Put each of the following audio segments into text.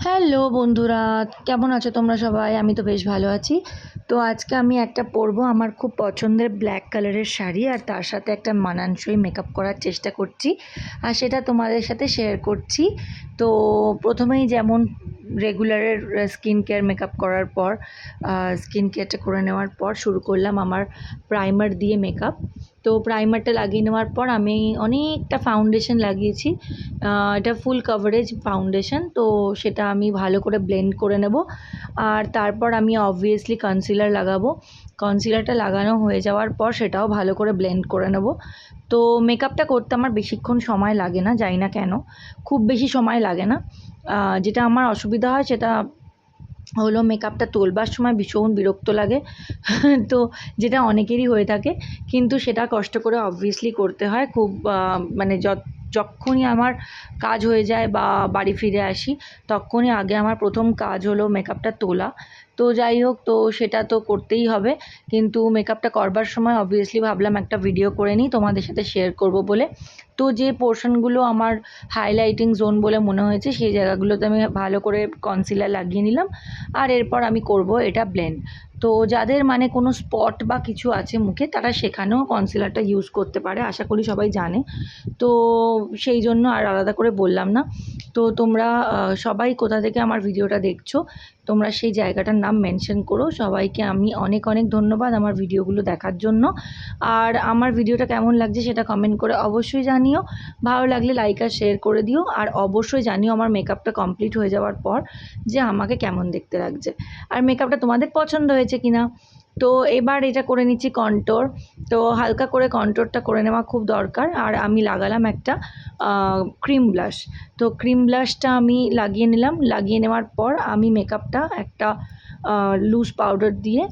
Hello বন্ধুরা, কেমন আছো তোমরা সবাই? আমি তো বেশ ভালো আছি। তো আজকে আমি একটা পরবো আমার খুব পছন্দের ব্ল্যাক কালারের শাড়ি, আর তার সাথে একটা মানানসই মেকআপ করার চেষ্টা করছি, আর সেটা তোমাদের সাথে শেয়ার করছি। তো প্রথমেই যেমন রেগুলারের স্কিন কেয়ার মেকআপ করার পর স্কিন কেয়ারটা করে নেওয়ার পর শুরু করলাম আমার প্রাইমার দিয়ে মেকআপ। তো প্রাইমারটা লাগিয়ে নেওয়ার পর আমি অনেকটা ফাউন্ডেশন লাগিয়েছি। এটা ফুল কভারেজ ফাউন্ডেশন, তো সেটা আমি ভালো করে ব্লেন্ড করে নেব। আর তারপর আমি অবভিয়াসলি কনসিলার লাগাবো। কনসিলারটা লাগানো হয়ে যাওয়ার পর সেটাও ভালো করে ব্লেন্ড করে নেব। তো মেকআপটা করতে আমার বেশিক্ষণ সময় লাগে না, জানি না কেন, খুব বেশি সময় লাগে না। যেটা আমার অসুবিধা হয় সেটা হলো মেকআপটা তোলবার সময় ভীষণ বিরক্ত লাগে। তো যেটা অনেকেরই হয়ে থাকে, কিন্তু সেটা কষ্ট করে অবভিয়াসলি করতে হয়। খুব মানে যখনই আমার কাজ হয়ে যায় বা বাড়ি ফিরে আসি, তখনই আগে আমার প্রথম কাজ হলো মেকআপটা তোলা। তো যাই হোক, তো সেটা তো করতেই হবে। কিন্তু মেকআপটা করবার সময় অবভিয়াসলি ভাবলাম একটা ভিডিও করে নিই, তোমাদের সাথে শেয়ার করব বলে। তো যে পোর্শনগুলো আমার হাইলাইটিং জোন বলে মনে হয়েছে সেই জায়গাগুলোতে আমি ভালো করে কনসিলার লাগিয়ে নিলাম। আর এরপর আমি করব এটা ব্লেন্ড। তো যাদের মানে কোনো স্পট বা কিছু আছে মুখে, তারা সেখানেও কনসিলারটা ইউজ করতে পারে, আশা করি সবাই জানে। তো সেই জন্য আর আলাদা করে বললাম না। তো তোমরা সবাই কোথা থেকে আমার ভিডিওটা দেখছো, তোমরা সেই জায়গাটার নাম মেনশন করো। সবাইকে আমি অনেক অনেক ধন্যবাদ আমার ভিডিওগুলো দেখার জন্য। আর আমার ভিডিওটা কেমন লাগছে সেটা কমেন্ট করে অবশ্যই জানিও। ভালো লাগলে লাইক আর শেয়ার করে দিও। আর অবশ্যই জানিও আমার মেকআপটা কমপ্লিট হয়ে যাওয়ার পর যে আমাকে কেমন দেখতে লাগছে, আর মেকআপটা তোমাদের পছন্দ হয়েছে কিনা। তো এবার এটা করে নিচ্ছি কন্ট্রোর। তো হালকা করে কন্ট্রোরটা করে নেওয়া খুব দরকার। আর আমি লাগালাম একটা ক্রিম ব্লাশ। তো ক্রিম ব্লাশটা আমি লাগিয়ে নিলাম। লাগিয়ে নেওয়ার পর আমি মেকআপটা একটা লুজ পাউডার দিয়ে,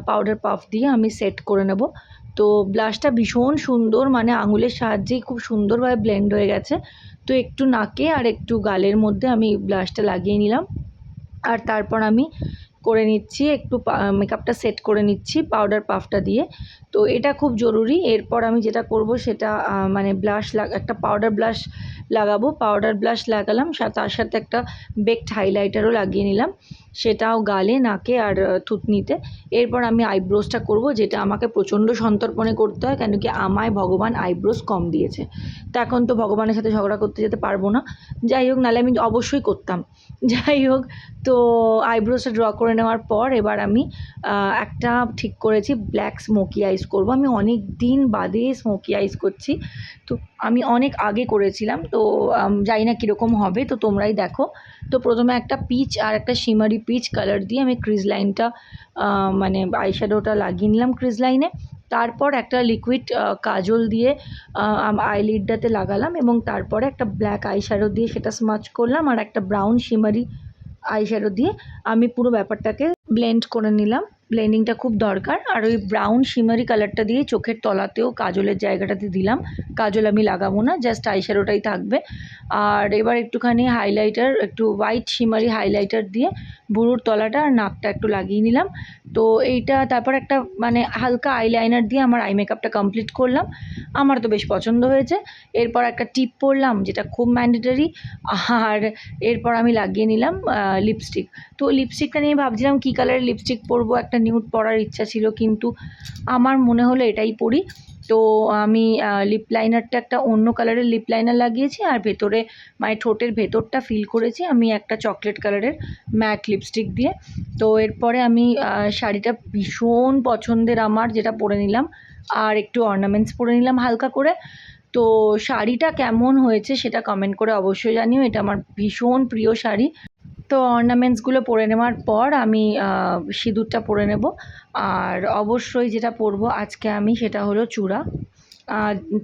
পাউডার পাফ দিয়ে আমি সেট করে নেব। তো ব্লাশটা ভীষণ সুন্দর, মানে আঙুলের সাহায্যেই খুব সুন্দরভাবে ব্লেন্ড হয়ে গেছে। তো একটু নাকে আর একটু গালের মধ্যে আমি ব্লাশটা লাগিয়ে নিলাম। আর তারপর আমি করে নিচ্ছি একটু মেকআপটা সেট করে নিচ্ছি পাউডার পাফটা দিয়ে। তো এটা খুব জরুরি। এরপর আমি যেটা করব সেটা মানে একটা পাউডার ব্লাশ লাগাবো। পাউডার ব্লাশ লাগালাম, তার সাথে একটা বেকড হাইলাইটারও লাগিয়ে নিলাম, সেটাও গালে, নাকে আর থুতনিতে। এরপর আমি আইব্রোসটা করব, যেটা আমাকে প্রচণ্ড সন্তর্পণে করতে হয়, কেন কি আমায় ভগবান আইব্রোস কম দিয়েছে। তো এখন তো ভগবানের সাথে ঝগড়া করতে যেতে পারবো না। যাই হোক, নাহলে আমি অবশ্যই করতাম। যাই হোক, তো আইব্রোসটা ড্র করে নেওয়ার পর এবার আমি একটা ঠিক করেছি ব্ল্যাক স্মোকি আইস করব। আমি অনেক দিন বাদে স্মোকি আইস করছি। তো আমি অনেক আগে করেছিলাম, তো জানি না কীরকম হবে, তো তোমরাই দেখো। তো প্রথমে একটা পিচ আর একটা শিমারি পিচ কালার দিয়ে আমি ক্রিজ লাইনটা মানে আইশ্যাডোটা লাগিয়ে নিলাম ক্রিজ লাইনে। তারপর একটা লিকুইড কাজল দিয়ে আইলিডটাতে লাগালাম, এবং তারপরে একটা ব্ল্যাক আইশ্যাডো দিয়ে সেটা স্মাচ করলাম, আর একটা ব্রাউন শিমারি আইশ্যাডো দিয়ে আমি পুরো ব্যাপারটাকে ব্লেন্ড করে নিলাম। ব্লেন্ডিংটা খুব দরকার। আর ওই ব্রাউন শিমারি কালারটা দিয়ে চোখের তলাতেও কাজলের জায়গাটাতে দিলাম। কাজল আমি লাগাবো না, জাস্ট আইশ্যাডোটাই থাকবে। আর এবার একটুখানি হাইলাইটার, একটু হোয়াইট শিমারি হাইলাইটার দিয়ে ভুরুর তলাটা আর নাকটা একটু লাগিয়ে নিলাম। তো এইটা তারপর একটা মানে হালকা আইলাইনার দিয়ে আমার আই মেকআপটা কমপ্লিট করলাম। আমার তো বেশ পছন্দ হয়েছে। এরপর একটা টিপ পরলাম, যেটা খুব ম্যান্ডেটরি। আর এরপর আমি লাগিয়ে নিলাম লিপস্টিক। তো লিপস্টিকটা নিয়ে ভাবছিলাম কী কালারের লিপস্টিক পরবো, একটা নিউড পরার ইচ্ছা ছিল, কিন্তু আমার মনে হলো এটাই পরি। তো আমি লিপ লাইনারটা একটা অন্য কালারের লিপ লাইনার লাগিয়েছি, আর ভেতরে মানে ঠোঁটের ভেতরটা ফিল করেছি আমি একটা চকলেট কালারের ম্যাট লিপস্টিক দিয়ে। তো এরপরে আমি শাড়িটা ভীষণ পছন্দের আমার, যেটা পরে নিলাম, আর একটু অর্নামেন্টস পরে নিলাম হালকা করে। তো শাড়িটা কেমন হয়েছে সেটা কমেন্ট করে অবশ্যই জানিও। এটা আমার ভীষণ প্রিয় শাড়ি। তো অর্নামেন্টসগুলো পরে নেওয়ার পর আমি সিঁদুরটা পরে নেব। আর অবশ্যই যেটা পরবো আজকে আমি সেটা হলো চূড়া।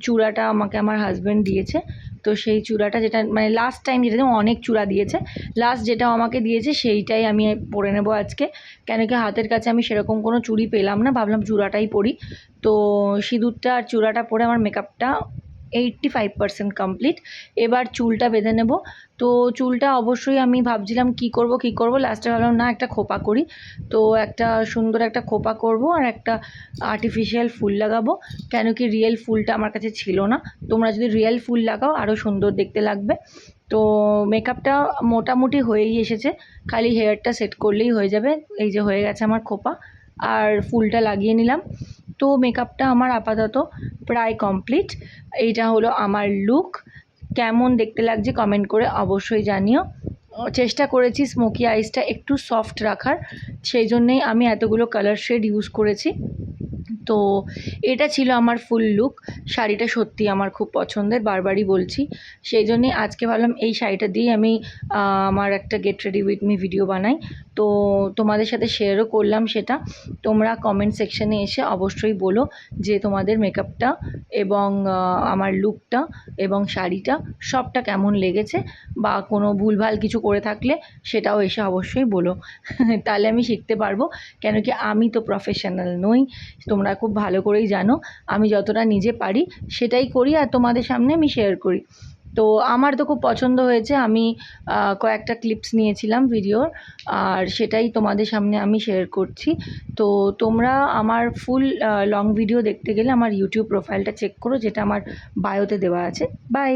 চূড়াটা আমাকে আমার হাজব্যান্ড দিয়েছে। তো সেই চূড়াটা, যেটা মানে লাস্ট টাইম যেটা অনেক চূড়া দিয়েছে, লাস্ট যেটা আমাকে দিয়েছে সেইটাই আমি পরে নেব আজকে। কেন কি হাতের কাছে আমি সেরকম কোনো চুড়ি পেলাম না, ভাবলাম চূড়াটাই পরি। তো সিঁদুরটা আর চূড়াটা পরে আমার মেকআপটা 85% কমপ্লিট। এবার চুলটা বেঁধে নেব। তো চুলটা অবশ্যই আমি ভাবছিলাম কী করব, লাস্টে ভাবলাম না একটা খোপা করি। তো একটা সুন্দর একটা খোপা করব আর একটা আর্টিফিশিয়াল ফুল লাগাবো, কেন কি রিয়েল ফুলটা আমার কাছে ছিল না। তোমরা যদি রিয়েল ফুল লাগাও আরও সুন্দর দেখতে লাগবে। তো মেকআপটা মোটামুটি হয়েই এসেছে, খালি হেয়ারটা সেট করলেই হয়ে যাবে। এই যে হয়ে গেছে আমার খোপা আর ফুলটা লাগিয়ে নিলাম। তো মেকআপটা আমার আপাতত প্রায় কমপ্লিট। এইটা হলো আমার লুক। কেমন দেখতে লাগছে কমেন্ট করে অবশ্যই জানিও। চেষ্টা করেছি স্মোকি আইসটা একটু সফট রাখার, সেই জন্যেই আমি এতগুলো কালার শেড ইউজ করেছি। তো এটা ছিল আমার ফুল লুক। শাড়িটা সত্যি আমার খুব পছন্দের, বারবারই বলছি। সেই জন্যে আজকে ভাবলাম এই শাড়িটা দিয়েই আমি আমার একটা get ready with me video বানাই। তো তোমাদের সাথে শেয়ারও করলাম সেটা। তোমরা কমেন্ট সেকশানে এসে অবশ্যই বলো যে তোমাদের মেকআপটা এবং আমার লুকটা এবং শাড়িটা সবটা কেমন লেগেছে, বা কোনো ভুলভাল কিছু করে থাকলে সেটাও এসে অবশ্যই বলো। তাহলে আমি শিখতে পারবো, কেন কি আমি তো প্রফেশনাল নই। তোমরা খুব ভালো করেই জানো আমি যতটা নিজে পারি সেটাই করি আর তোমাদের সামনে আমি শেয়ার করি। তো আমার তো খুব পছন্দ হয়েছে, আমি কয়েকটা ক্লিপস নিয়েছিলাম ভিডিওর, আর সেটাই তোমাদের সামনে আমি শেয়ার করছি। তো তোমরা আমার ফুল লং ভিডিও দেখতে গেলে আমার ইউটিউব প্রোফাইলটা চেক করো, যেটা আমার বায়োতে দেওয়া আছে। বাই।